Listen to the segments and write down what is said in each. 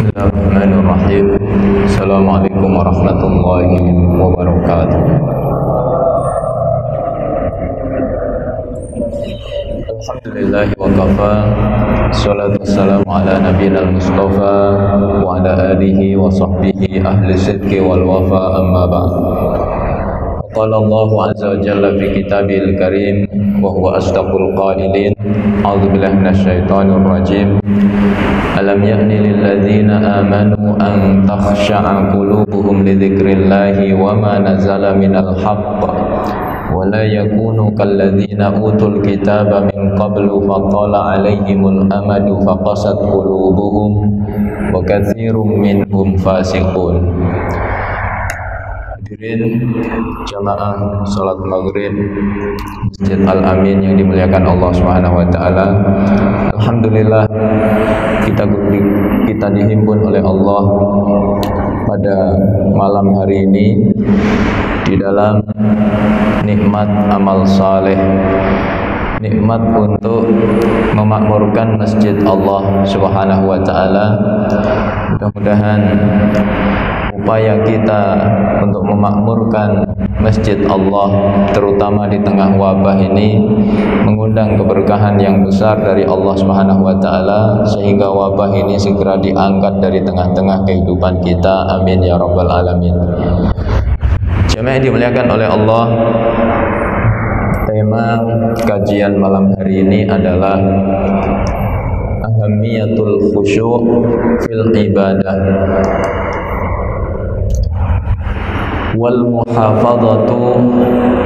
Bismillahirrahmanirrahim. Assalamualaikum warahmatullahi wabarakatuh. Alhamdulillah wa kafa. Salatu wassalamu ala nabiyina al-mustafa wa ala alihi wa sahbihi ahli sidqi wal wafa, amma ba'd. Qala Allah azza wa jalla fi kitabil karim wa huwa asdaqul qailin. A'udzu billahi minasyaitonir rajim. Alam ya'ni lil ladzina amanu an takhsha'a qulubuhum li dzikrillahi wa ma nazala minal haqq wa la yakunu kal ladzina utul kitaba min qablu fatala 'alaihimul amadu faqasat qulubuhum wa katsirun minhum fasiqun. Hadirin jamaah salat maghrib Masjid Al-Amin yang dimuliakan Allah Subhanahu wa taala. Alhamdulillah kita dihimpun oleh Allah pada malam hari ini di dalam nikmat amal saleh, nikmat untuk memakmurkan masjid Allah Subhanahu wa taala. Mudah-mudahan upaya kita untuk memakmurkan masjid Allah, terutama di tengah wabah ini, mengundang keberkahan yang besar dari Allah Subhanahu wa taala, sehingga wabah ini segera diangkat dari tengah-tengah kehidupan kita. Amin ya rabbal alamin. Jemaah yang dimuliakan oleh Allah, tema kajian malam hari ini adalah ahamiyatul khusyuk fil ibadah wal muhafadzatu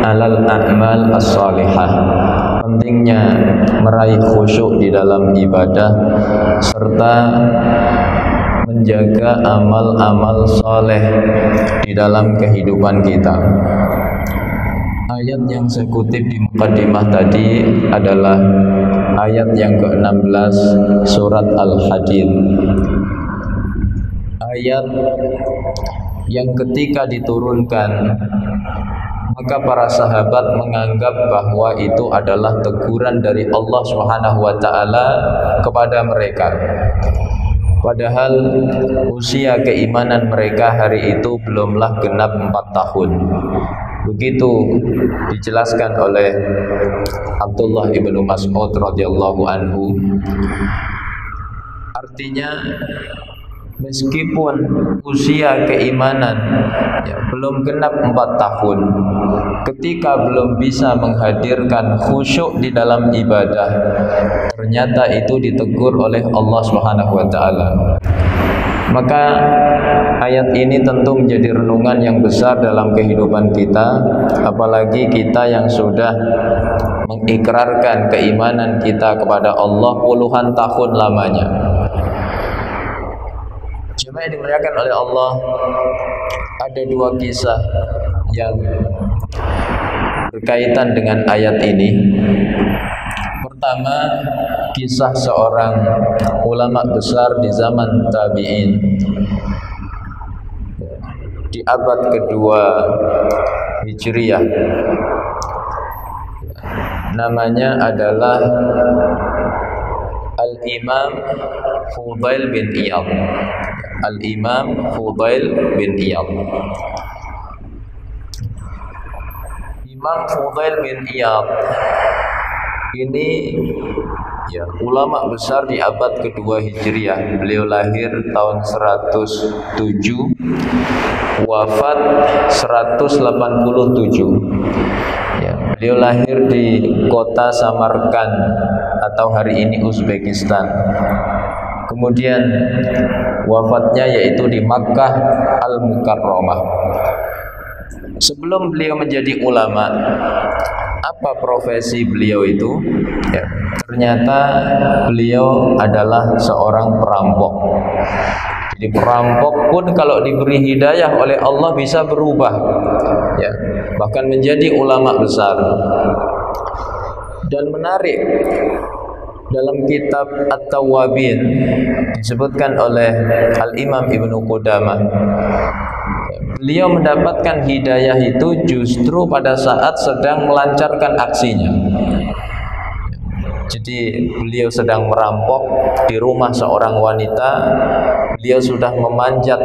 alal a'mal as-salihah. Pentingnya meraih khusyuk di dalam ibadah serta menjaga amal-amal saleh di dalam kehidupan kita. Ayat yang saya kutip di mukaddimah tadi adalah ayat yang ke-16 surat Al-Hadid. Ayat yang ketika diturunkan, maka para sahabat menganggap bahwa itu adalah teguran dari Allah Subhanahu wa taala kepada mereka. Padahal usia keimanan mereka hari itu belumlah genap 4 tahun. Begitu dijelaskan oleh Abdullah ibnu Mas'ud radhiyallahu anhu. Artinya, meskipun usia keimanan belum genap 4 tahun, ketika belum bisa menghadirkan khusyuk di dalam ibadah, ternyata itu ditegur oleh Allah Subhanahu wa taala. Maka ayat ini tentu menjadi renungan yang besar dalam kehidupan kita, apalagi kita yang sudah mengikrarkan keimanan kita kepada Allah puluhan tahun lamanya. Jemaah yang dimuliakan oleh Allah, ada 2 kisah yang berkaitan dengan ayat ini. Pertama, kisah seorang ulama besar di zaman tabi'in di abad kedua Hijriyah. Namanya adalah Al-Imam Fudail bin Iyad. Al-Imam Fudail bin Iyad. Imam Fudail bin Iyad ini ulama besar di abad kedua Hijriyah. Beliau lahir tahun 107, wafat 187. Beliau lahir di kota Samarkand atau hari ini Uzbekistan. Kemudian wafatnya yaitu di Makkah Al-Mukarramah. Sebelum beliau menjadi ulama, apa profesi beliau itu? Ternyata beliau adalah seorang perampok. Jadi perampok pun kalau diberi hidayah oleh Allah bisa berubah, bahkan menjadi ulama besar. Dan menarik, dalam kitab At-Tawwabin disebutkan oleh Al-Imam Ibnu Qudamah, beliau mendapatkan hidayah itu justru pada saat sedang melancarkan aksinya. Jadi beliau sedang merampok di rumah seorang wanita. Beliau sudah memanjat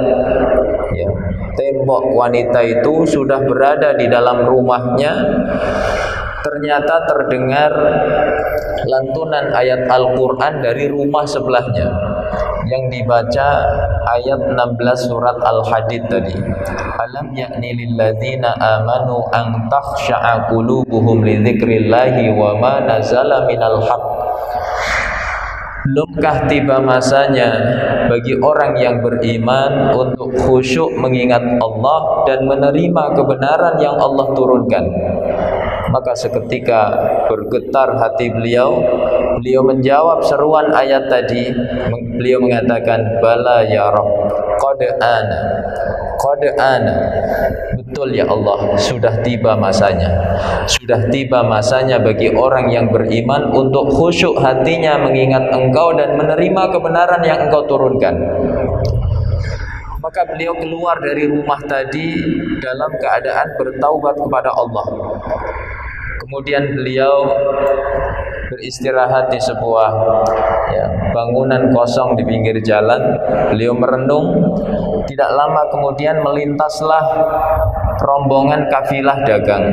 ya, tembok wanita itu, sudah berada di dalam rumahnya. Ternyata terdengar lantunan ayat Al-Quran dari rumah sebelahnya yang dibaca ayat 16 surat Al-Hadid tadi. Alam ya'ni lilladzina amanu an takhsha'a qulubuhum li dzikrillahi wa ma nazala minal haqq. Belumkah tiba masanya bagi orang yang beriman untuk khusyuk mengingat Allah dan menerima kebenaran yang Allah turunkan? Maka seketika bergetar hati beliau. Beliau menjawab seruan ayat tadi. Beliau mengatakan, bala ya Rabb, qad ana. Betul ya Allah, sudah tiba masanya. Sudah tiba masanya bagi orang yang beriman untuk khusyuk hatinya mengingat Engkau dan menerima kebenaran yang Engkau turunkan. Maka beliau keluar dari rumah tadi dalam keadaan bertaubat kepada Allah. Kemudian beliau beristirahat di sebuah bangunan kosong di pinggir jalan. Beliau merenung. Tidak lama kemudian melintaslah rombongan kafilah dagang.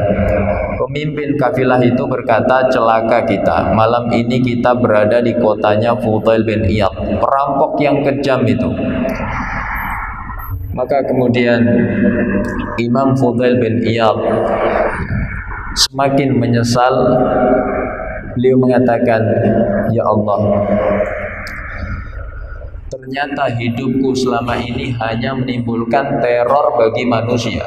Pemimpin kafilah itu berkata, celaka kita, malam ini kita berada di kotanya Fudail bin Iyad, perampok yang kejam itu. Maka kemudian Imam Fudail bin Iyad semakin menyesal. Beliau mengatakan, ya Allah, ternyata hidupku selama ini hanya menimbulkan teror bagi manusia.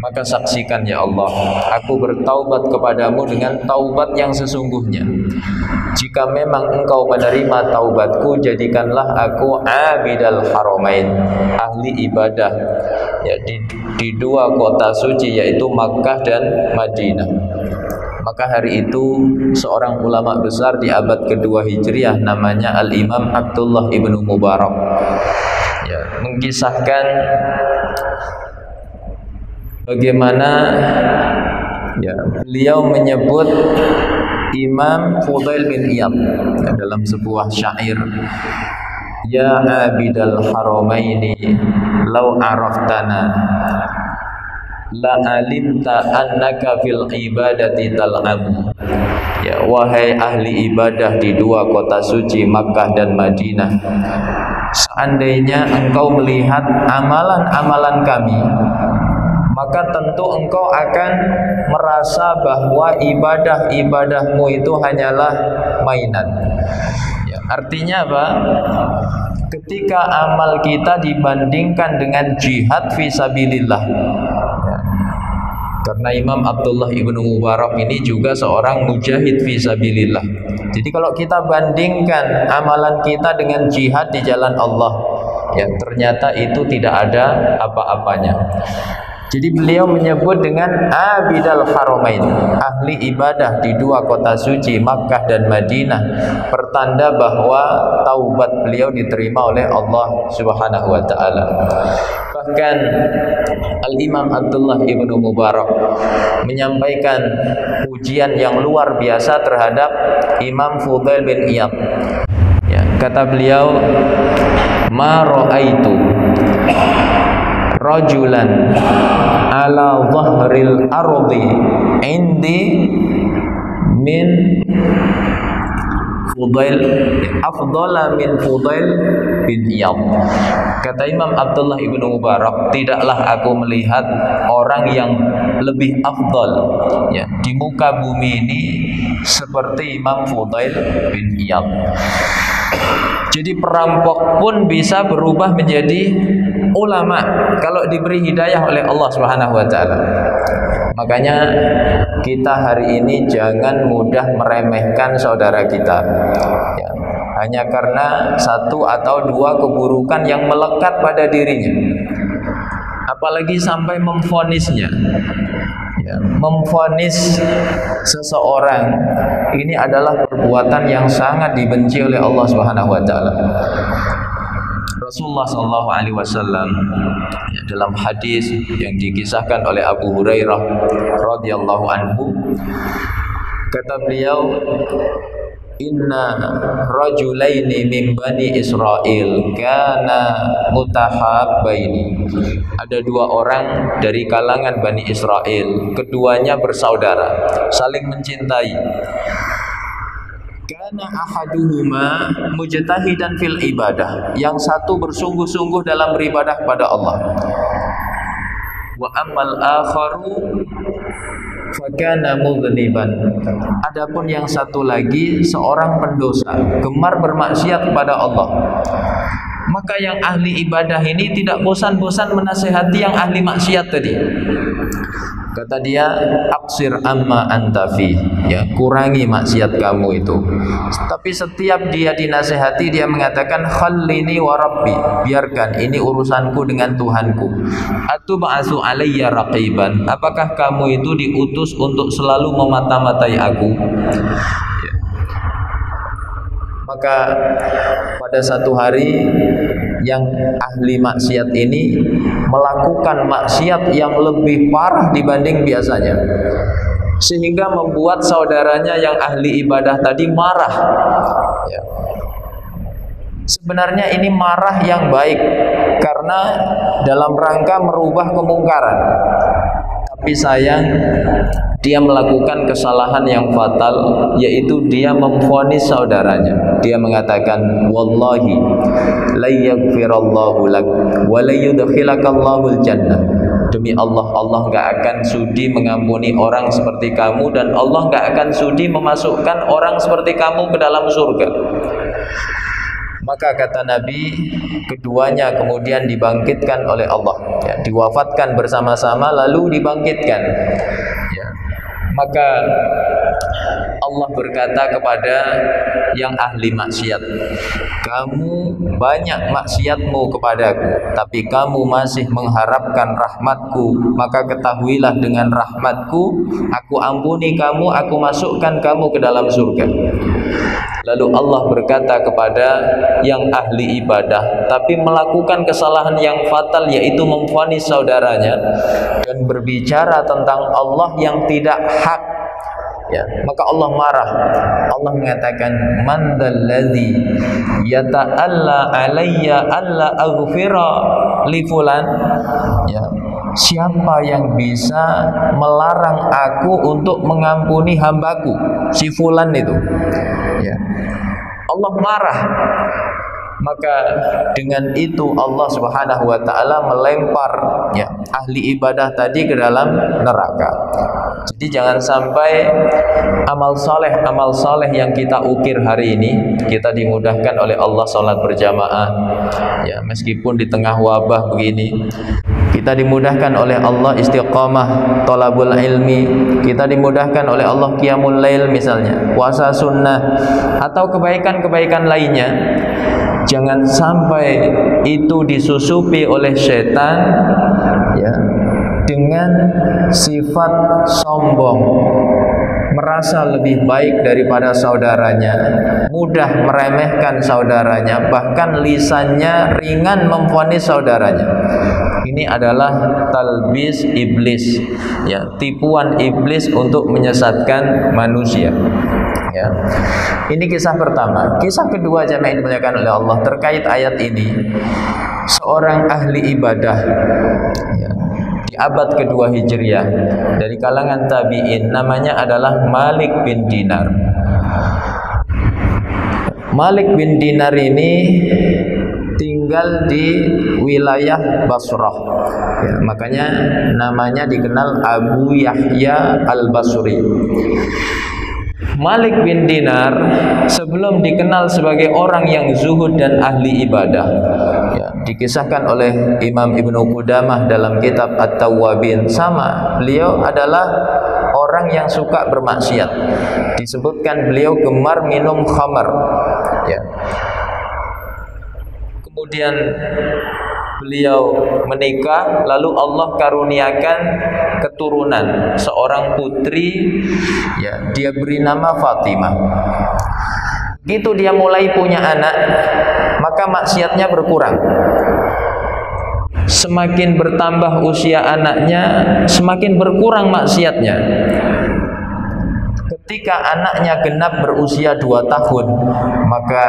Maka saksikan ya Allah, aku bertaubat kepadamu dengan taubat yang sesungguhnya. Jika memang Engkau menerima taubatku, jadikanlah aku abidal haramain, ahli ibadah ya, di dua kota suci, yaitu Makkah dan Madinah. Maka hari itu seorang ulama besar di abad kedua Hijriah, namanya Al-Imam Abdullah ibnu Mubarak ya, mengkisahkan bagaimana ya, beliau menyebut Imam Fudail bin Iyad dalam sebuah syair. Ya abidal haramaini law araftana la alimta annaka fil ibadati tal'abu. Ya, wahai ahli ibadah di dua kota suci Makkah dan Madinah, seandainya engkau melihat amalan-amalan kami, maka tentu engkau akan merasa bahwa ibadah-ibadahmu itu hanyalah mainan. Ya, artinya apa? Ketika amal kita dibandingkan dengan jihad fisabilillah. Karena Imam Abdullah ibnu Mubarak ini juga seorang mujahid fisabilillah. Jadi kalau kita bandingkan amalan kita dengan jihad di jalan Allah, ya ternyata itu tidak ada apa-apanya. Jadi beliau menyebut dengan abidal haramain, ahli ibadah di dua kota suci Makkah dan Madinah, pertanda bahwa taubat beliau diterima oleh Allah Subhanahu wa taala. Bahkan Al-Imam Abdullah ibnu Mubarak menyampaikan pujian yang luar biasa terhadap Imam Fudail bin Iyad. Ya, kata beliau, ma ra'aitu rajulan ala dhahril ardi indi min Fudail afdala min Fudail bin Iyad. Kata Imam Abdullah ibnu Mubarak, tidaklah aku melihat orang yang lebih afdal ya, di muka bumi ini seperti Imam Fudail bin Iyad. Jadi perampok pun bisa berubah menjadi ulama kalau diberi hidayah oleh Allah Subhanahu wa taala. Makanya kita hari ini jangan mudah meremehkan saudara kita ya, hanya karena satu atau dua keburukan yang melekat pada dirinya, apalagi sampai memvonisnya ya, memvonis seseorang. Ini adalah perbuatan yang sangat dibenci oleh Allah Subhanahu wa taala. Rasulullah SAW ya, dalam hadis yang dikisahkan oleh Abu Hurairah radhiyallahu anhu, kata beliau, inna rajulaini min bani Israel kana mutahabbaini. Ada dua orang dari kalangan Bani Israel, keduanya bersaudara, saling mencintai. Kana ahaduhuma mujtahidan fil ibadah, yang satu bersungguh-sungguh dalam beribadah kepada Allah. Wa ammal akharu fakana mudhniban. Adapun yang satu lagi seorang pendosa, gemar bermaksiat kepada Allah. Maka yang ahli ibadah ini tidak bosan-bosan menasihati yang ahli maksiat tadi. Kata dia, aksir amma antafi, ya, kurangi maksiat kamu itu. Tapi setiap dia dinasihati, dia mengatakan khallini wa rabbi, biarkan ini urusanku dengan Tuhanku. Atub'atsu alayya raqiban, apakah kamu itu diutus untuk selalu memata-matai aku? Ya. Maka pada satu hari yang ahli maksiat ini melakukan maksiat yang lebih parah dibanding biasanya, sehingga membuat saudaranya yang ahli ibadah tadi marah. Ya. Sebenarnya ini marah yang baik karena dalam rangka merubah kemungkaran. Tapi sayang, dia melakukan kesalahan yang fatal, yaitu dia memvonis saudaranya. Dia mengatakan, wallahi la yaghfirallahu lak wa la yudkhilakallahu jannah. Demi Allah, Allah gak akan sudi mengampuni orang seperti kamu, dan Allah gak akan sudi memasukkan orang seperti kamu ke dalam surga. Maka kata Nabi, keduanya kemudian dibangkitkan oleh Allah, ya, diwafatkan bersama-sama lalu dibangkitkan. Ya. Maka Allah berkata kepada yang ahli maksiat, kamu banyak maksiatmu kepadaku, tapi kamu masih mengharapkan rahmatku, maka ketahuilah dengan rahmatku, aku ampuni kamu, aku masukkan kamu ke dalam surga. Lalu Allah berkata kepada yang ahli ibadah tapi melakukan kesalahan yang fatal, yaitu memvonis saudaranya dan berbicara tentang Allah yang tidak hak, ya, maka Allah marah. Allah mengatakan, man dalladzi yata'alla alayya alla aghfira li fulan, ya, siapa yang bisa melarang aku untuk mengampuni hambaku si fulan itu, ya. Allah marah. Maka dengan itu Allah Subhanahu wa taala melempar, ya, ahli ibadah tadi ke dalam neraka. Jadi jangan sampai amal soleh yang kita ukir hari ini, kita dimudahkan oleh Allah salat berjamaah, ya, meskipun di tengah wabah begini. Kita dimudahkan oleh Allah istiqamah thalabul ilmi, kita dimudahkan oleh Allah qiyamul lail misalnya, puasa sunnah atau kebaikan-kebaikan lainnya. Jangan sampai itu disusupi oleh setan, ya, dengan sifat sombong, merasa lebih baik daripada saudaranya, mudah meremehkan saudaranya, bahkan lisannya ringan memvonis saudaranya. Ini adalah talbis iblis, ya, tipuan iblis untuk menyesatkan manusia. Ya. Ini kisah pertama. Kisah kedua, jamaah yang dimuliakan oleh Allah, terkait ayat ini. Seorang ahli ibadah, ya, di abad kedua Hijriah dari kalangan tabi'in, namanya adalah Malik bin Dinar. Malik bin Dinar ini tinggal di wilayah Basrah, ya, makanya namanya dikenal Abu Yahya al-Basri. Malik bin Dinar sebelum dikenal sebagai orang yang zuhud dan ahli ibadah, ya, dikisahkan oleh Imam Ibnu Qudamah dalam kitab At-Tawwabin, sama beliau adalah orang yang suka bermaksiat. Disebutkan beliau gemar minum khamar, ya. Kemudian beliau menikah, lalu Allah karuniakan keturunan, seorang putri, ya, dia beri nama Fatimah. Begitu dia mulai punya anak, maka maksiatnya berkurang. Semakin bertambah usia anaknya, semakin berkurang maksiatnya. Ketika anaknya genap berusia 2 tahun, maka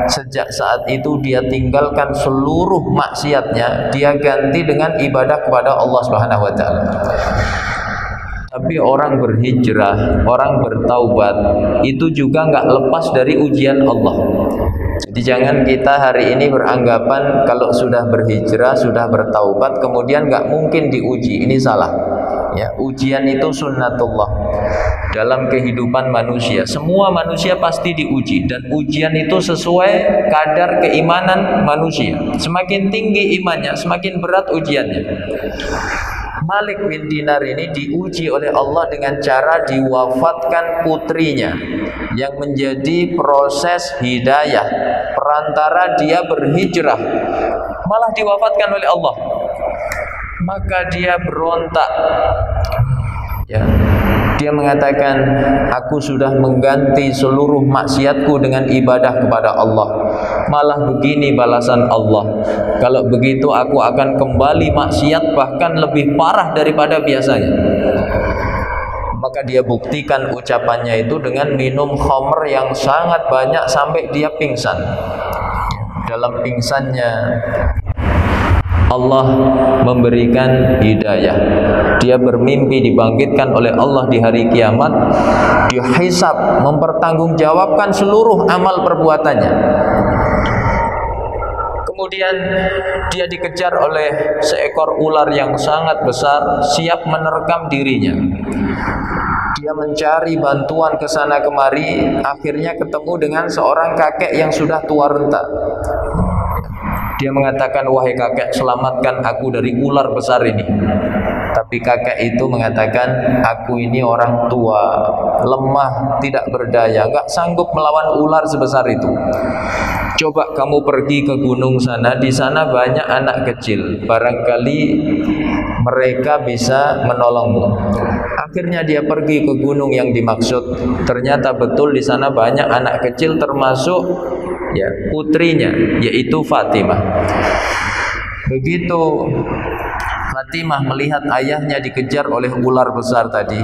sejak saat itu dia tinggalkan seluruh maksiatnya, dia ganti dengan ibadah kepada Allah Subhanahu wa taala. Tapi orang berhijrah, orang bertaubat, itu juga nggak lepas dari ujian Allah. Jadi jangan kita hari ini beranggapan kalau sudah berhijrah, sudah bertaubat, kemudian nggak mungkin diuji. Ini salah. Ya, ujian itu sunnatullah dalam kehidupan manusia. Semua manusia pasti diuji, dan ujian itu sesuai kadar keimanan manusia. Semakin tinggi imannya, semakin berat ujiannya. Malik bin Dinar ini diuji oleh Allah dengan cara diwafatkan putrinya, yang menjadi proses hidayah perantara dia berhijrah, malah diwafatkan oleh Allah. Maka dia berontak, ya. Dia mengatakan, aku sudah mengganti seluruh maksiatku dengan ibadah kepada Allah, malah begini balasan Allah. Kalau begitu aku akan kembali maksiat, bahkan lebih parah daripada biasanya. Maka dia buktikan ucapannya itu dengan minum khamr yang sangat banyak sampai dia pingsan. Dalam pingsannya Allah memberikan hidayah. Dia bermimpi dibangkitkan oleh Allah di hari kiamat, dihisab, mempertanggungjawabkan seluruh amal perbuatannya. Kemudian dia dikejar oleh seekor ular yang sangat besar, siap menerkam dirinya. Dia mencari bantuan ke sana kemari, akhirnya ketemu dengan seorang kakek yang sudah tua renta. Dia mengatakan, wahai kakek, selamatkan aku dari ular besar ini. Tapi kakek itu mengatakan, aku ini orang tua, lemah, tidak berdaya, gak sanggup melawan ular sebesar itu. Coba kamu pergi ke gunung sana, di sana banyak anak kecil, barangkali mereka bisa menolongmu. Akhirnya dia pergi ke gunung yang dimaksud. Ternyata betul di sana banyak anak kecil, termasuk ya putrinya, yaitu Fatimah. Begitu Fatimah melihat ayahnya dikejar oleh ular besar tadi,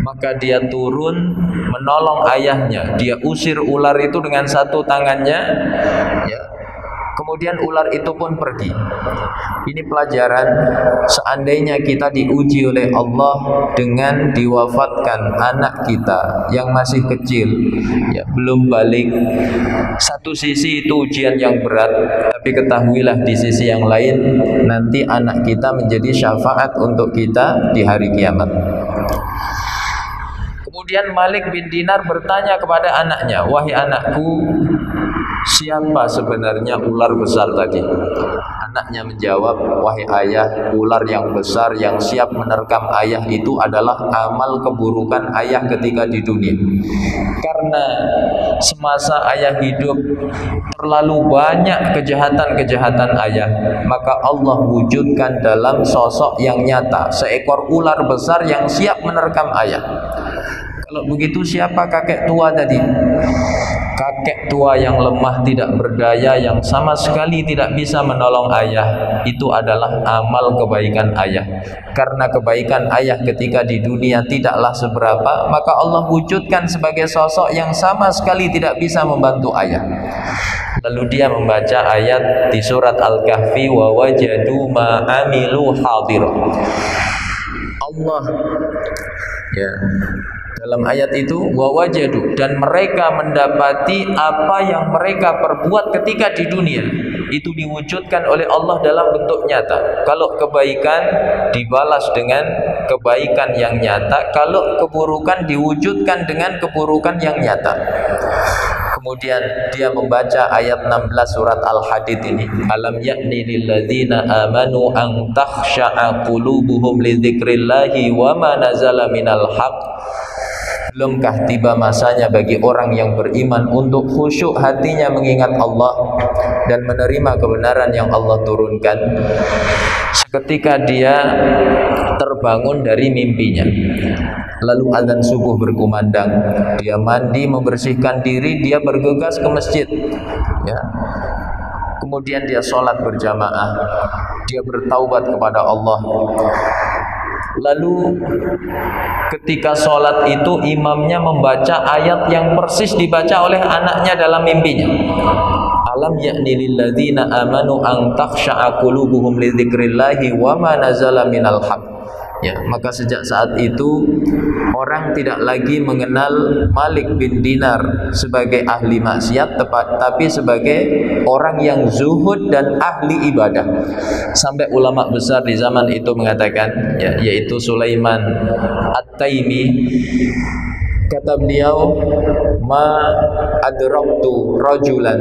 maka dia turun menolong ayahnya. Dia usir ular itu dengan satu tangannya, ya. Kemudian ular itu pun pergi. Ini pelajaran, seandainya kita diuji oleh Allah dengan diwafatkan anak kita yang masih kecil, ya, belum balik. Satu sisi itu ujian yang berat, tapi ketahuilah di sisi yang lain nanti anak kita menjadi syafaat untuk kita di hari kiamat. Kemudian Malik bin Dinar bertanya kepada anaknya, wahai anakku, siapa sebenarnya ular besar tadi? Anaknya menjawab, wahai ayah, ular yang besar yang siap menerkam ayah itu adalah amal keburukan ayah ketika di dunia. Karena semasa ayah hidup terlalu banyak kejahatan-kejahatan ayah, maka Allah wujudkan dalam sosok yang nyata, seekor ular besar yang siap menerkam ayah. Kalau begitu siapa kakek tua tadi? Kakek tua yang lemah, tidak berdaya, yang sama sekali tidak bisa menolong ayah. Itu adalah amal kebaikan ayah. Karena kebaikan ayah ketika di dunia tidaklah seberapa, maka Allah wujudkan sebagai sosok yang sama sekali tidak bisa membantu ayah. Lalu dia membaca ayat di surat Al-Kahfi, wa wajadu ma amilu hadir. Allah, ya, dalam ayat itu, wa wajadu, dan mereka mendapati apa yang mereka perbuat ketika di dunia itu diwujudkan oleh Allah dalam bentuk nyata. Kalau kebaikan dibalas dengan kebaikan yang nyata, kalau keburukan diwujudkan dengan keburukan yang nyata. Kemudian dia membaca ayat 16 surat Al-Hadid ini, alam ya'ni lilladzina amanu an takhsha'a qulubuhum li dzikrillahi wa ma nazala minal haqq. Belumkah tiba masanya bagi orang yang beriman untuk khusyuk hatinya mengingat Allah dan menerima kebenaran yang Allah turunkan? Seketika dia terbangun dari mimpinya, lalu azan subuh berkumandang, dia mandi, membersihkan diri, dia bergegas ke masjid, ya. Kemudian dia sholat berjamaah, dia bertaubat kepada Allah. Lalu ketika sholat itu imamnya membaca ayat yang persis dibaca oleh anaknya dalam mimpinya. Alam ya'ni lil ladzina amanu an takhsha'a qulubuhum li dzikrillahi wa ma nazala minal haqq. Ya, maka sejak saat itu orang tidak lagi mengenal Malik bin Dinar sebagai ahli maksiat, tapi sebagai orang yang zuhud dan ahli ibadah. Sampai ulama besar di zaman itu mengatakan, ya, yaitu Sulaiman At-Taimi, kata beliau, ma adraktu rajulan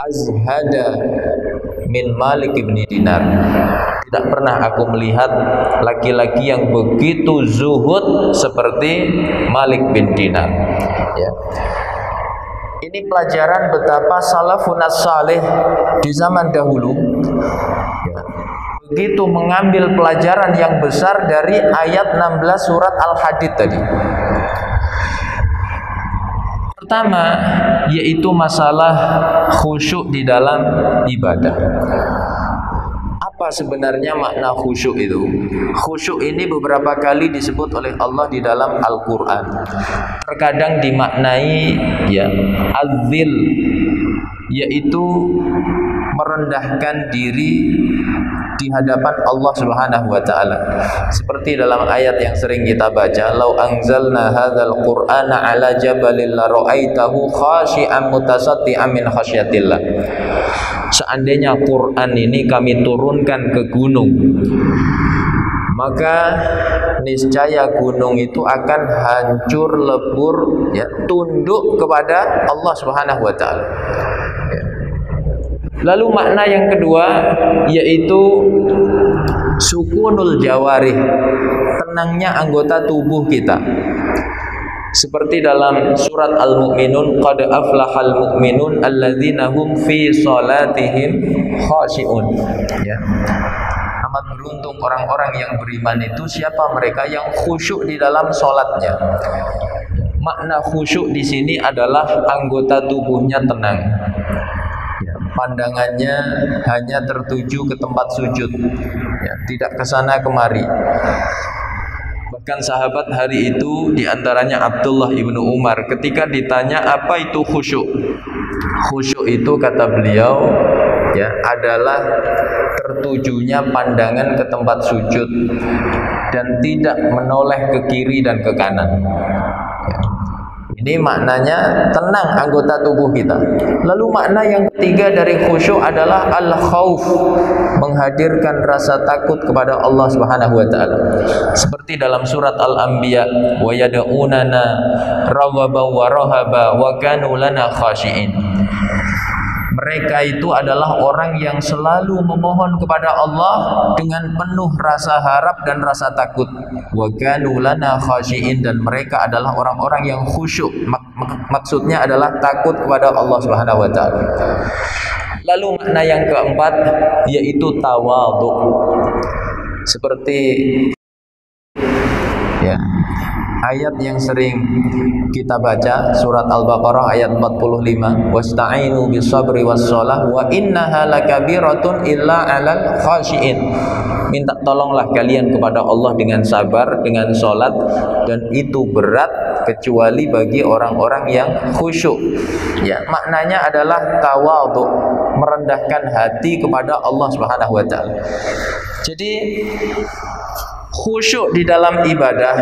azhada min Malik bin Dinar. Tidak pernah aku melihat laki-laki yang begitu zuhud seperti Malik bin Dinar. Ya. Ini pelajaran betapa salafun as-salih di zaman dahulu, ya, begitu mengambil pelajaran yang besar dari ayat 16 surat Al-Hadid tadi. Pertama, yaitu masalah khusyuk di dalam ibadah. Apa sebenarnya makna khusyuk itu? Khusyuk ini beberapa kali disebut oleh Allah di dalam Al-Quran. Terkadang dimaknai, ya, az-zil, yaitu merendahkan diri di hadapan Allah Subhanahu wa taala. Seperti dalam ayat yang sering kita baca, "Lau anzalna hadzal Qur'ana 'ala jabalin la ra'aitahu khashi'an mutasaddian min khasyatillah." Seandainya Quran ini kami turunkan ke gunung, maka niscaya gunung itu akan hancur lebur, ya, tunduk kepada Allah Subhanahu wa taala. Lalu makna yang kedua yaitu sukunul jawarih, tenangnya anggota tubuh kita. Seperti dalam surat Al-Mu'minun, qad aflahal mu'minun alladzina hum fi salatihim khashi'un. Ya. Amat beruntung orang-orang yang beriman itu, siapa mereka yang khusyuk di dalam salatnya. Makna khusyuk di sini adalah anggota tubuhnya tenang. Ya, pandangannya hanya tertuju ke tempat sujud, ya, tidak ke sana kemari. Bahkan sahabat hari itu diantaranya Abdullah ibnu Umar, ketika ditanya apa itu khusyuk, khusyuk itu kata beliau, ya, adalah tertujunya pandangan ke tempat sujud dan tidak menoleh ke kiri dan ke kanan. Ya. Ini maknanya tenang anggota tubuh kita. Lalu makna yang ketiga dari khusyuk adalah al-khauf, menghadirkan rasa takut kepada Allah Subhanahu wa taala. Seperti dalam surat Al-Anbiya, wa yad'unana raghaban wa rahaba wa kanu lana khashi'in. Mereka itu adalah orang yang selalu memohon kepada Allah dengan penuh rasa harap dan rasa takut. Wa kanu lana khashi'in, dan mereka adalah orang-orang yang khusyuk. Maksudnya adalah takut kepada Allah Subhanahu wa taala. Lalu makna yang keempat yaitu tawadhu. Seperti, ya, ayat yang sering kita baca, surat Al-Baqarah ayat 45, wasta'inu bisabri wasshalah wa innaha lakabiratun illa 'alal khashiin. Minta tolonglah kalian kepada Allah dengan sabar, dengan salat, dan itu berat kecuali bagi orang-orang yang khusyuk. Ya, maknanya adalah tawadhu, merendahkan hati kepada Allah Subhanahu wa taala. Jadi khusyuk di dalam ibadah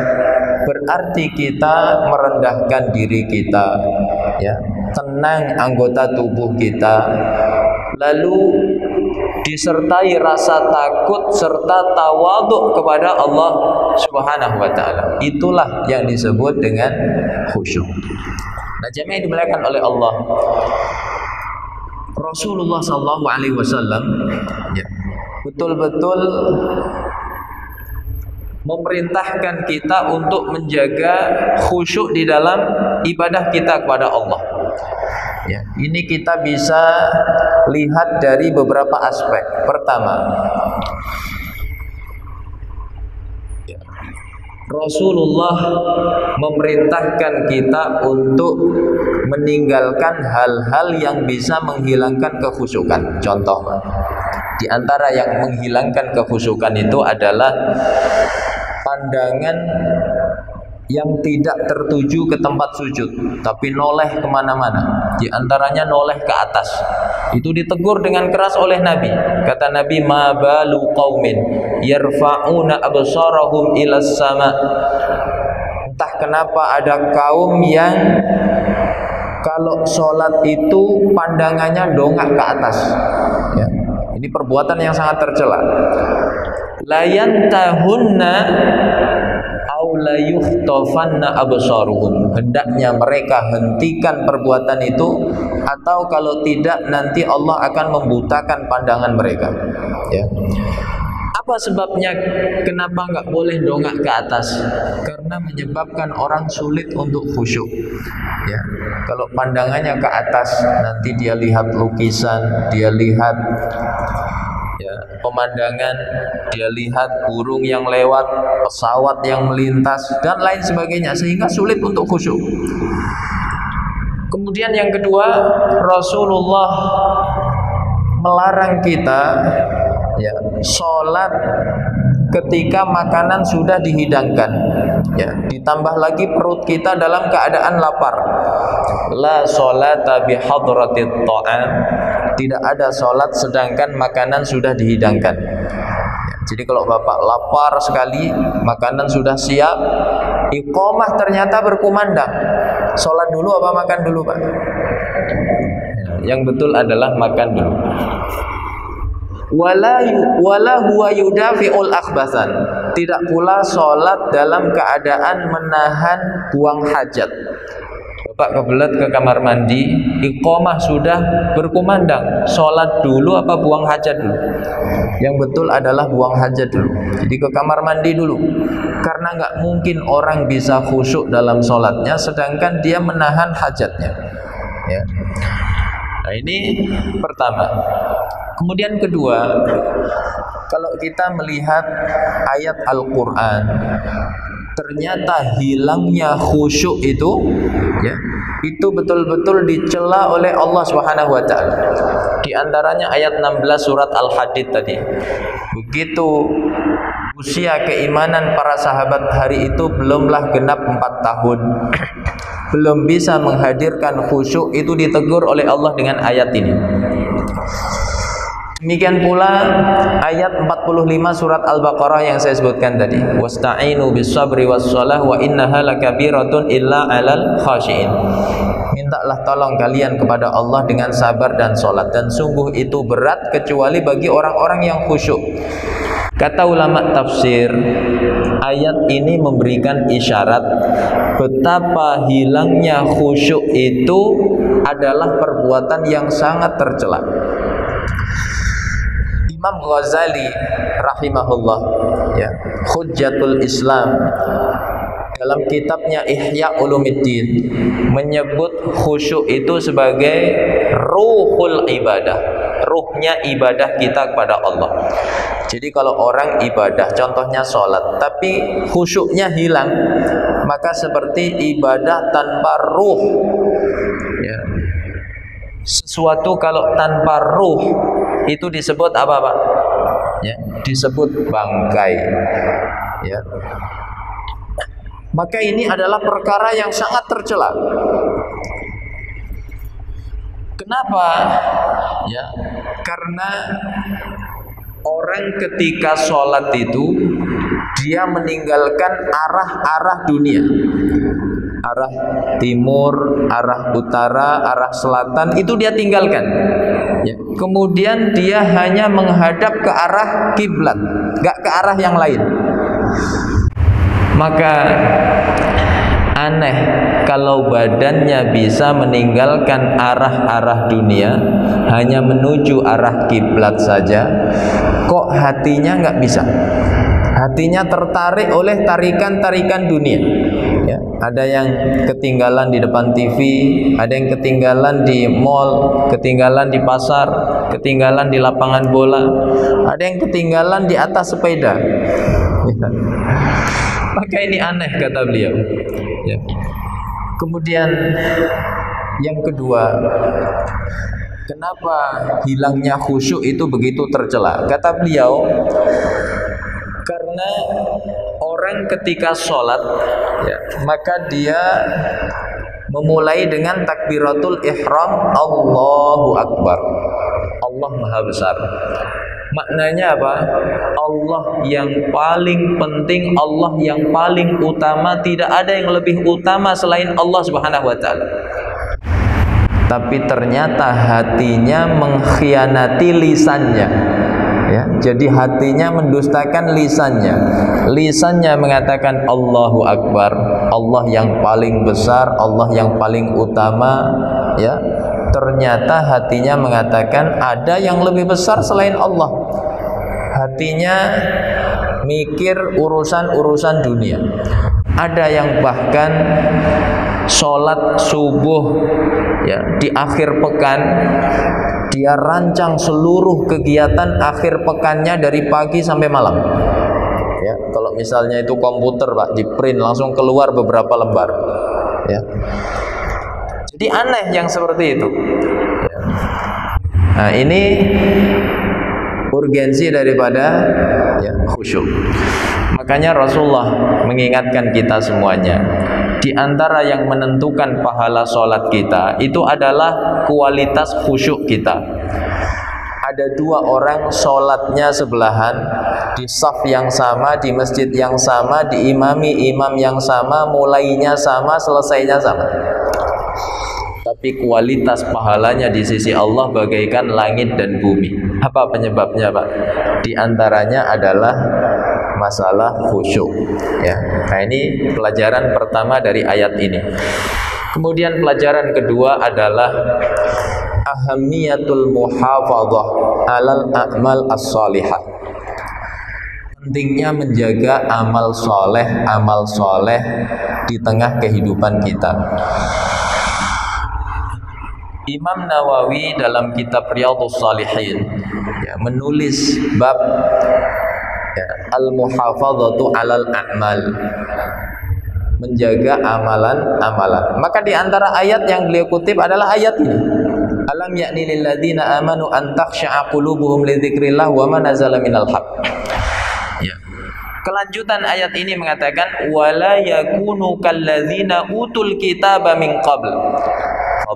berarti kita merendahkan diri kita, ya, tenang anggota tubuh kita, lalu disertai rasa takut serta tawadhu kepada Allah Subhanahu wa taala. Itulah yang disebut dengan khusyuk. Nah, jemaah yang dimuliakan oleh Allah, Rasulullah sallallahu alaihi wasallam, ya, betul-betul memerintahkan kita untuk menjaga khusyuk di dalam ibadah kita kepada Allah. Ya, ini kita bisa lihat dari beberapa aspek. Pertama, ya, Rasulullah memerintahkan kita untuk meninggalkan hal-hal yang bisa menghilangkan kekhusyukan. Contoh, di antara yang menghilangkan kekhusyukan itu adalah pandangan yang tidak tertuju ke tempat sujud, tapi noleh kemana-mana. Di antaranya noleh ke atas. Itu ditegur dengan keras oleh Nabi. Kata Nabi, ma balu qaumin yarfa'una absarahum ila sama. Entah kenapa ada kaum yang kalau sholat itu pandangannya dongak ke atas. Ya. Ini perbuatan yang sangat tercela. La yantahunna aw la yukhtafanna absaruhum. Hendaknya mereka hentikan perbuatan itu, atau kalau tidak nanti Allah akan membutakan pandangan mereka. Ya. Apa sebabnya kenapa nggak boleh dongak ke atas? Karena menyebabkan orang sulit untuk khusyuk. Ya, kalau pandangannya ke atas, nanti dia lihat lukisan, dia lihat ya, pemandangan, dia lihat burung yang lewat, pesawat yang melintas, dan lain sebagainya, sehingga sulit untuk khusyuk. Kemudian yang kedua, Rasulullah melarang kita ya, sholat ketika makanan sudah dihidangkan. Ya, ditambah lagi perut kita dalam keadaan lapar. La sholata bihadratit ta'am. Tidak ada sholat sedangkan makanan sudah dihidangkan. Ya, jadi kalau bapak lapar sekali, makanan sudah siap, iqamah ternyata berkumandang. Sholat dulu apa makan dulu, Pak? Ya, yang betul adalah makan dulu. Wala huwa yudafi'ul akhbasan. Tidak pula sholat dalam keadaan menahan buang hajat. Bapak kebelet ke kamar mandi, iqamah sudah berkumandang, sholat dulu apa buang hajat dulu? Yang betul adalah buang hajat dulu. Jadi ke kamar mandi dulu, karena nggak mungkin orang bisa khusyuk dalam sholatnya sedangkan dia menahan hajatnya. Ya. Nah, ini pertama. Kemudian kedua, kalau kita melihat ayat Al-Quran, ternyata hilangnya khusyuk itu, ya, itu betul-betul dicela oleh Allah Subhanahu Wa Taala. Di antaranya ayat 16 surat Al-Hadid tadi. Begitu usia keimanan para sahabat hari itu belumlah genap 4 tahun, belum bisa menghadirkan khusyuk, itu ditegur oleh Allah dengan ayat ini. Demikian pula ayat 45 surat Al-Baqarah yang saya sebutkan tadi. Wasta'inu bis-sabri was-shalah wa innaha lakabiratun illa 'alal khashiin. Mintalah tolong kalian kepada Allah dengan sabar dan salat, dan sungguh itu berat kecuali bagi orang-orang yang khusyuk. Kata ulama tafsir, ayat ini memberikan isyarat betapa hilangnya khusyuk itu adalah perbuatan yang sangat tercela. Imam Ghazali rahimahullah, ya, Hujjatul Islam, dalam kitabnya Ihya Ulumuddin menyebut khusyuk itu sebagai ruhul ibadah, ruhnya ibadah kita kepada Allah. Jadi kalau orang ibadah, contohnya sholat, tapi khusyuknya hilang, maka seperti ibadah tanpa ruh. Ya. Sesuatu kalau tanpa ruh itu disebut apa, Pak? Ya, disebut bangkai. Ya. Maka ini adalah perkara yang sangat tercela. Kenapa? Ya, karena orang ketika sholat itu dia meninggalkan arah-arah dunia, arah timur, arah utara, arah selatan, itu dia tinggalkan. Ya. Kemudian dia hanya menghadap ke arah kiblat, gak ke arah yang lain. Maka aneh kalau badannya bisa meninggalkan arah-arah dunia, hanya menuju arah kiblat saja, kok hatinya nggak bisa. Hatinya tertarik oleh tarikan-tarikan dunia. Ya, ada yang ketinggalan di depan TV, ada yang ketinggalan di mall, ketinggalan di pasar, ketinggalan di lapangan bola, ada yang ketinggalan di atas sepeda. Ya. Maka ini aneh, kata beliau. Ya. Kemudian yang kedua, kenapa hilangnya khusyuk itu begitu tercela? Kata beliau, karena orang orang ketika sholat, ya, maka dia memulai dengan takbiratul ihram, Allahu Akbar. Allah Maha Besar. Maknanya apa? Allah yang paling penting, Allah yang paling utama, tidak ada yang lebih utama selain Allah Subhanahu wa taala. Tapi ternyata hatinya mengkhianati lisannya. Ya, jadi hatinya mendustakan lisannya. Lisannya mengatakan Allahu Akbar, Allah yang paling besar, Allah yang paling utama, ya. Ternyata hatinya mengatakan ada yang lebih besar selain Allah. Hatinya mikir urusan-urusan dunia. Ada yang bahkan sholat subuh, ya, di akhir pekan dia rancang seluruh kegiatan akhir pekannya dari pagi sampai malam. Ya, kalau misalnya itu komputer, Pak, di print langsung keluar beberapa lembar. Ya. Jadi aneh yang seperti itu. Nah, ini urgensi daripada, ya, khusyuk. Makanya Rasulullah mengingatkan kita semuanya, di antara yang menentukan pahala sholat kita itu adalah kualitas khusyuk kita. Ada dua orang sholatnya sebelahan, di saf yang sama, di masjid yang sama, diimami imam yang sama, mulainya sama, selesainya sama. Tapi kualitas pahalanya di sisi Allah bagaikan langit dan bumi. Apa penyebabnya, Pak? Di antaranya adalah masalah khusyuk. Ya. Nah, ini pelajaran pertama dari ayat ini. Kemudian pelajaran kedua adalah ahamiyatul muhafadzah alal a'mal as-salihah. Pentingnya menjaga amal soleh di tengah kehidupan kita. Imam Nawawi dalam kitab Riyadhus Shalihin, ya, menulis bab, ya, al-muhafadzatu 'alal a'mal, menjaga amalan-amalan. Maka di antara ayat yang beliau kutip adalah ayat ini. Alam ya'ni lil ladzina amanu an takhsha'a qulubuhum li dzikrillah wa ma nazala minal haqq. Ya. Kelanjutan ayat ini mengatakan wala yakunu kalladzina utul kitaba min qabl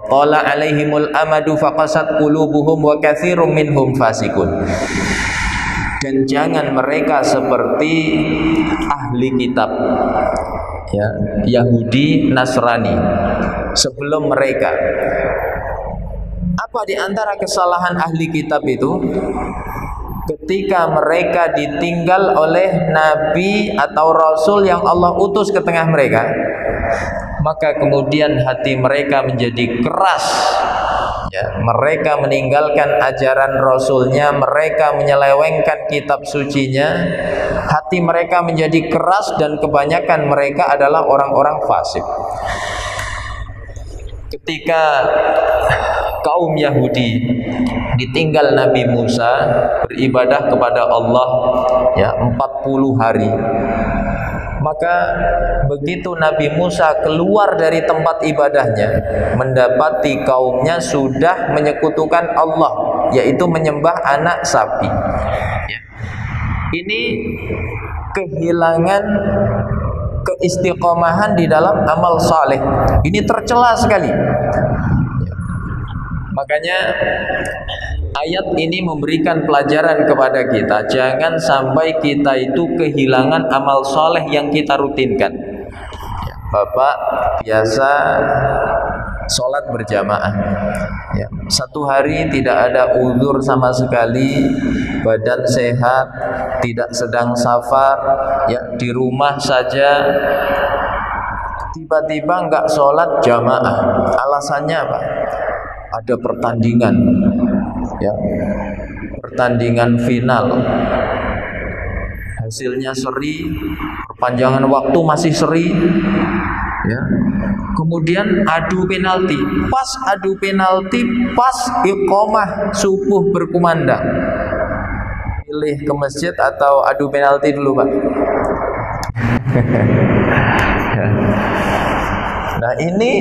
Qala alaihimul amadu faqasat qulubuhum wa katsirum minhum fasikun. Dan jangan mereka seperti ahli kitab, ya, Yahudi, Nasrani sebelum mereka. Apa di antara kesalahan ahli kitab itu? Ketika mereka ditinggal oleh nabi atau rasul yang Allah utus ke tengah mereka, maka kemudian hati mereka menjadi keras, ya, mereka meninggalkan ajaran rasulnya, mereka menyelewengkan kitab sucinya, hati mereka menjadi keras dan kebanyakan mereka adalah orang-orang fasik. Ketika kaum Yahudi ditinggal Nabi Musa beribadah kepada Allah, ya, 40 hari. Maka begitu Nabi Musa keluar dari tempat ibadahnya, mendapati kaumnya sudah menyekutukan Allah, yaitu menyembah anak sapi. Ya. Ini kehilangan keistiqomahan di dalam amal saleh. Ini tercela sekali. Makanya ayat ini memberikan pelajaran kepada kita, jangan sampai kita itu kehilangan amal soleh yang kita rutinkan. Bapak biasa sholat berjamaah, ya, satu hari tidak ada uzur sama sekali, badan sehat, tidak sedang safar, ya, di rumah saja, tiba-tiba nggak sholat jamaah. Alasannya apa? Ada pertandingan, ya, pertandingan final, hasilnya seri, perpanjangan waktu masih seri, ya. Kemudian adu penalti, pas adu penalti, pas iqomah subuh berkumandang, pilih ke masjid atau adu penalti dulu, Pak? Nah, ini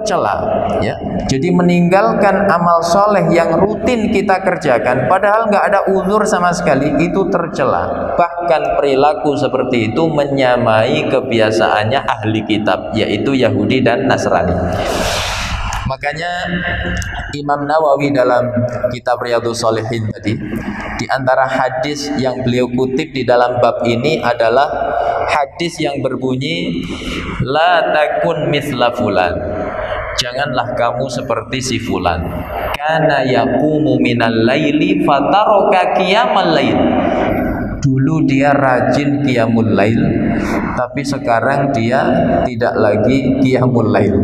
tercela, ya. Jadi meninggalkan amal soleh yang rutin kita kerjakan padahal nggak ada uzur sama sekali, itu tercela. Bahkan perilaku seperti itu menyamai kebiasaannya ahli kitab, yaitu Yahudi dan Nasrani. Makanya Imam Nawawi dalam kitab Riyadhus Shalihin tadi, di antara hadis yang beliau kutip di dalam bab ini adalah hadis yang berbunyi la takun mithla fulan, janganlah kamu seperti si fulan, kana yaqumu minal laili fataraka qiyamal lail. Dulu dia rajin qiyamul lail, tapi sekarang dia tidak lagi qiyamul lail.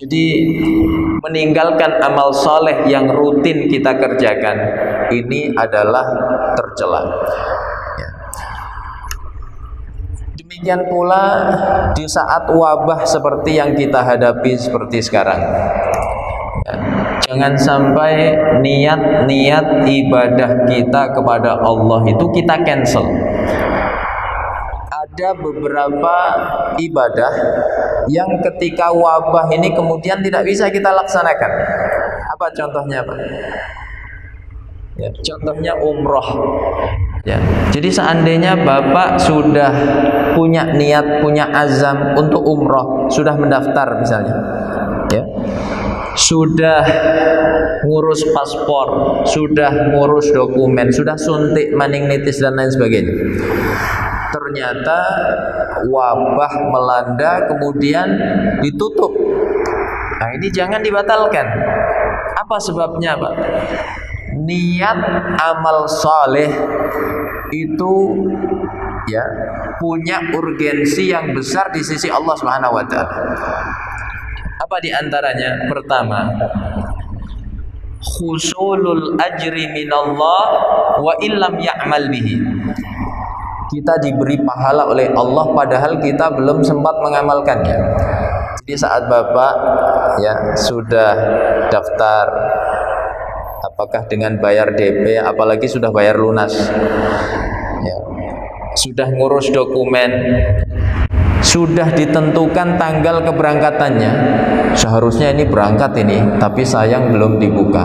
Jadi meninggalkan amal soleh yang rutin kita kerjakan ini adalah tercela. Ya. Demikian pula di saat wabah seperti yang kita hadapi seperti sekarang. Ya. Jangan sampai niat-niat ibadah kita kepada Allah itu kita cancel. Ada beberapa ibadah yang ketika wabah ini kemudian tidak bisa kita laksanakan. Apa contohnya, Pak? Ya, contohnya umroh. Ya, jadi seandainya Bapak sudah punya niat, punya azam untuk umroh, sudah mendaftar misalnya, ya, sudah ngurus paspor, sudah ngurus dokumen, sudah suntik meningitis dan lain sebagainya. Ternyata wabah melanda kemudian ditutup. Nah, ini jangan dibatalkan. Apa sebabnya, Pak? Niat amal soleh itu ya punya urgensi yang besar di sisi Allah Subhanahu wa taala. Apa di antaranya? Pertama, husulul ajri minallah wa illam ya'mal bihi. Kita diberi pahala oleh Allah padahal kita belum sempat mengamalkannya. Jadi saat Bapak ya sudah daftar, apakah dengan bayar DP, apalagi sudah bayar lunas, ya, sudah ngurus dokumen, sudah ditentukan tanggal keberangkatannya, seharusnya ini berangkat ini, tapi sayang belum dibuka,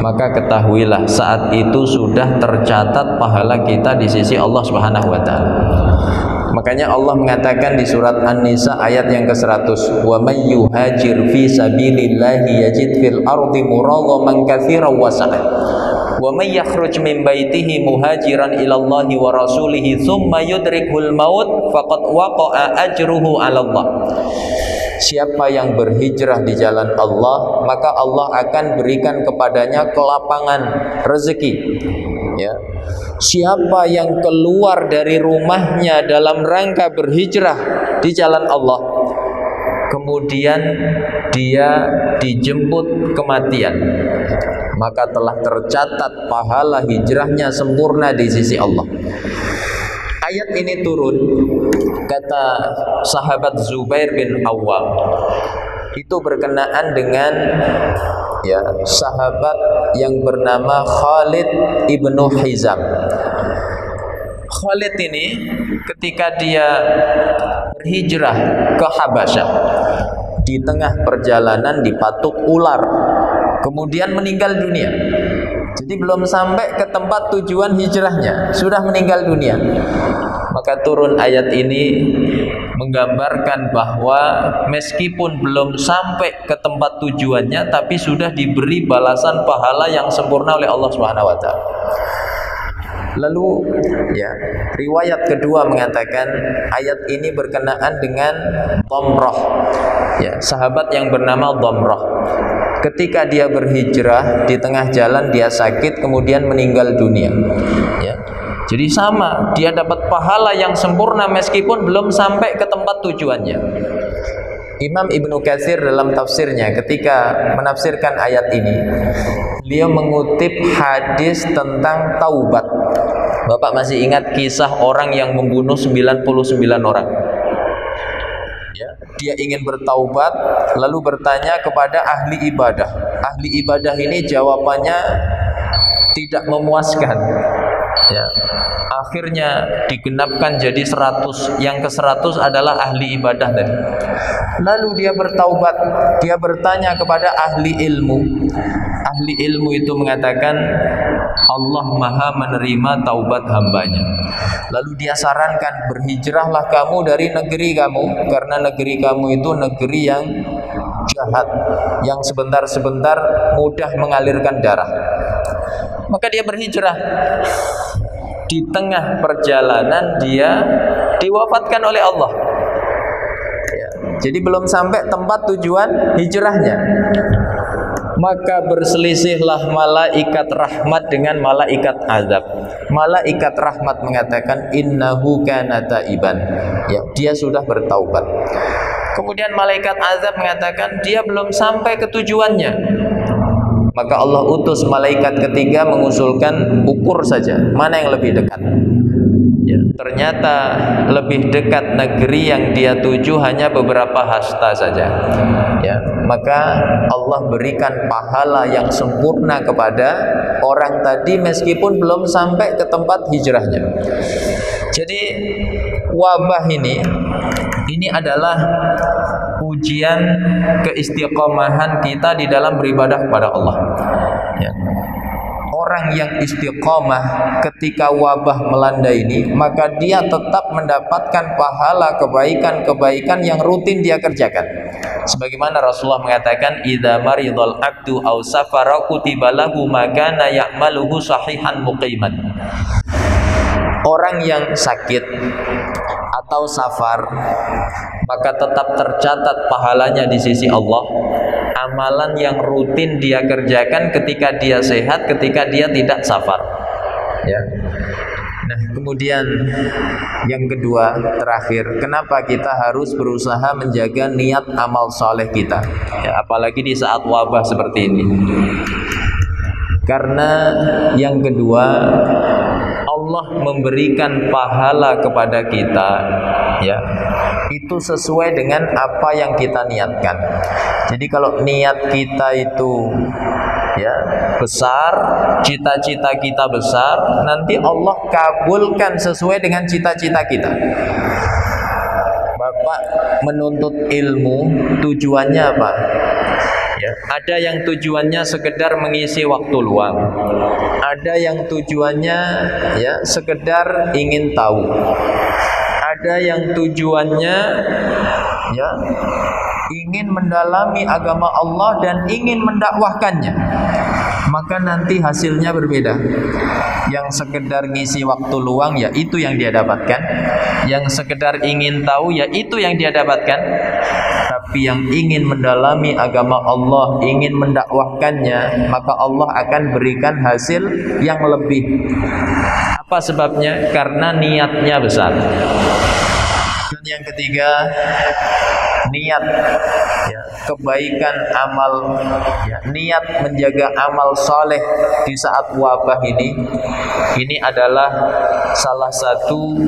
maka ketahuilah saat itu sudah tercatat pahala kita di sisi Allah Subhanahu wa taala. Makanya Allah mengatakan di surat An-Nisa ayat yang ke-100, "Wa may yuhajir fi sabilillahi yajid fil ardi muraghaman katsiran wa sa'an. Wa may yakhruj min baitihi muhajiran ila Allah wa rasulihi tsumma yudrikul maut faqad waqa'a ajruhu 'ala Allah." Siapa yang berhijrah di jalan Allah, maka Allah akan berikan kepadanya kelapangan rezeki. Ya. Siapa yang keluar dari rumahnya dalam rangka berhijrah di jalan Allah, kemudian dia dijemput kematian, maka telah tercatat pahala hijrahnya sempurna di sisi Allah. Ayat ini turun, kata sahabat Zubair bin Awwam, itu berkenaan dengan ya sahabat yang bernama Khalid ibnu Hizam. Khalid ini ketika dia berhijrah ke Habasyah, di tengah perjalanan dipatuk ular, kemudian meninggal dunia. Jadi belum sampai ke tempat tujuan hijrahnya, sudah meninggal dunia. Maka turun ayat ini menggambarkan bahwa meskipun belum sampai ke tempat tujuannya, tapi sudah diberi balasan pahala yang sempurna oleh Allah Subhanahu wa taala. Lalu ya, riwayat kedua mengatakan ayat ini berkenaan dengan Dhamrah. Ya, sahabat yang bernama Dhamrah. Ketika dia berhijrah, di tengah jalan dia sakit kemudian meninggal dunia. Ya. Jadi sama, dia dapat pahala yang sempurna meskipun belum sampai ke tempat tujuannya. Imam Ibnu Katsir dalam tafsirnya ketika menafsirkan ayat ini, beliau mengutip hadis tentang taubat. Bapak masih ingat kisah orang yang membunuh 99 orang? Ya, dia ingin bertaubat, lalu bertanya kepada ahli ibadah. Ahli ibadah ini jawabannya tidak memuaskan. Ya. Akhirnya digenapkan jadi 100. Yang ke-100 adalah ahli ibadah tadi. Lalu dia bertaubat, dia bertanya kepada ahli ilmu. Ahli ilmu itu mengatakan Allah Maha menerima taubat hambanya. Lalu dia sarankan, berhijrahlah kamu dari negeri kamu, karena negeri kamu itu negeri yang jahat, yang sebentar-sebentar mudah mengalirkan darah. Maka dia berhijrah. Di tengah perjalanan dia diwafatkan oleh Allah. Ya, jadi belum sampai tempat tujuan hijrahnya. Maka berselisihlah malaikat rahmat dengan malaikat azab. Malaikat rahmat mengatakan innahu kana taiban. Ya, dia sudah bertaubat. Kemudian malaikat azab mengatakan dia belum sampai ke tujuannya. Maka Allah utus malaikat ketiga mengusulkan ukur saja mana yang lebih dekat. Ya, ternyata lebih dekat negeri yang dia tuju hanya beberapa hasta saja. Ya, maka Allah berikan pahala yang sempurna kepada orang tadi meskipun belum sampai ke tempat hijrahnya. Jadi wabah ini adalah ujian keistiqomahan kita di dalam beribadah kepada Allah. Ya. Orang yang istiqomah ketika wabah melanda ini, maka dia tetap mendapatkan pahala kebaikan-kebaikan yang rutin dia kerjakan. Sebagaimana Rasulullah mengatakan, "Idza maridul abdu aw safara kutiba lahu ma kana ya'maluhu sahihan muqiman." Orang yang sakit atau safar, maka tetap tercatat pahalanya di sisi Allah. Amalan yang rutin dia kerjakan ketika dia sehat, ketika dia tidak safar. Ya. Nah, kemudian yang kedua, terakhir, kenapa kita harus berusaha menjaga niat amal soleh kita? Ya, apalagi di saat wabah seperti ini. Karena yang kedua, Allah memberikan pahala kepada kita, ya, itu sesuai dengan apa yang kita niatkan. Jadi kalau niat kita itu ya besar, cita-cita kita besar, nanti Allah kabulkan sesuai dengan cita-cita kita. Bapak menuntut ilmu tujuannya apa? Ya, ada yang tujuannya sekedar mengisi waktu luang. Ada yang tujuannya ya sekedar ingin tahu. Ada yang tujuannya ya ingin mendalami agama Allah dan ingin mendakwahkannya. Maka nanti hasilnya berbeda. Yang sekedar ngisi waktu luang ya itu yang dia dapatkan. Yang sekedar ingin tahu ya itu yang dia dapatkan. Tapi yang ingin mendalami agama Allah, ingin mendakwahkannya, maka Allah akan berikan hasil yang lebih. Apa sebabnya? Karena niatnya besar. Dan yang ketiga, niat ya, kebaikan amal ya, niat menjaga amal soleh di saat wabah ini adalah salah satu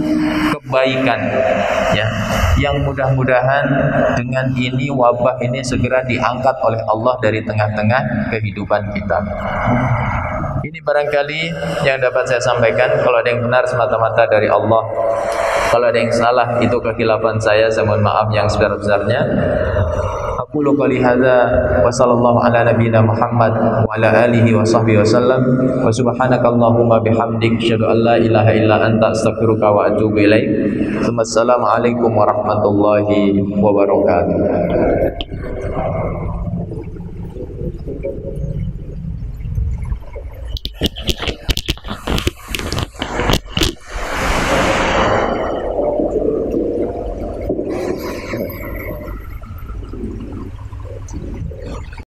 kebaikan ya, yang mudah-mudahan dengan ini wabah ini segera diangkat oleh Allah dari tengah-tengah kehidupan kita. Ini barangkali yang dapat saya sampaikan. Kalau ada yang benar semata-mata dari Allah, kalau ada yang salah itu kekhilafan saya mohon maaf yang sebesar-besarnya. Aqulu qouli hadza wa sallallahu ala nabiyyina Muhammad wa ala alihi wa sahbihi wasallam wa subhanakallahumma bihamdik asyhadu an la ilaha illa anta astaghfiruka wa atubu ilaik. Assalamu alaikum warahmatullahi wabarakatuh.